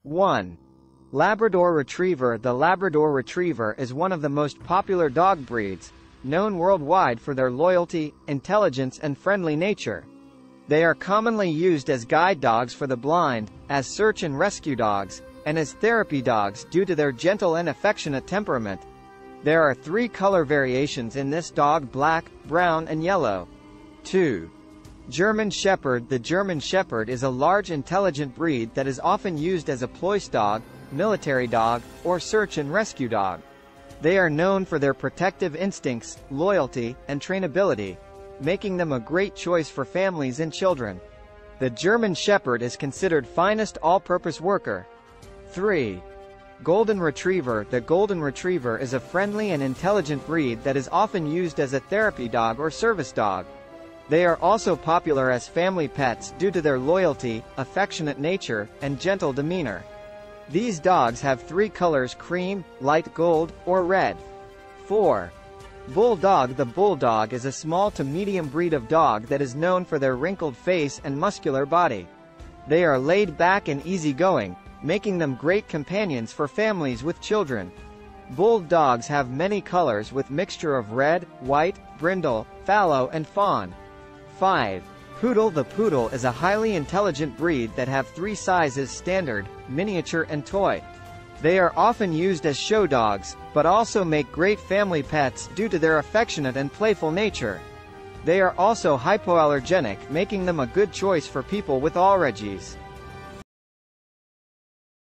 1. Labrador Retriever. The Labrador Retriever is one of the most popular dog breeds, known worldwide for their loyalty, intelligence and friendly nature. They are commonly used as guide dogs for the blind, as search and rescue dogs, and as therapy dogs due to their gentle and affectionate temperament. There are 3 color variations in this dog: black, brown and yellow. 2. German Shepherd. The German Shepherd is a large intelligent breed that is often used as a police dog, military dog, or search and rescue dog. They are known for their protective instincts, loyalty, and trainability, making them a great choice for families and children. The German Shepherd is considered finest all-purpose worker. 3. Golden Retriever. The Golden Retriever is a friendly and intelligent breed that is often used as a therapy dog or service dog. They are also popular as family pets due to their loyalty, affectionate nature, and gentle demeanor. These dogs have 3 colors: cream, light gold, or red. 4. Bulldog. The Bulldog is a small to medium breed of dog that is known for their wrinkled face and muscular body. They are laid back and easygoing, making them great companions for families with children. Bulldogs have many colors with mixture of red, white, brindle, fallow and fawn. 5. Poodle. The Poodle is a highly intelligent breed that have 3 sizes: standard, miniature and toy. They are often used as show dogs, but also make great family pets due to their affectionate and playful nature. They are also hypoallergenic, making them a good choice for people with allergies.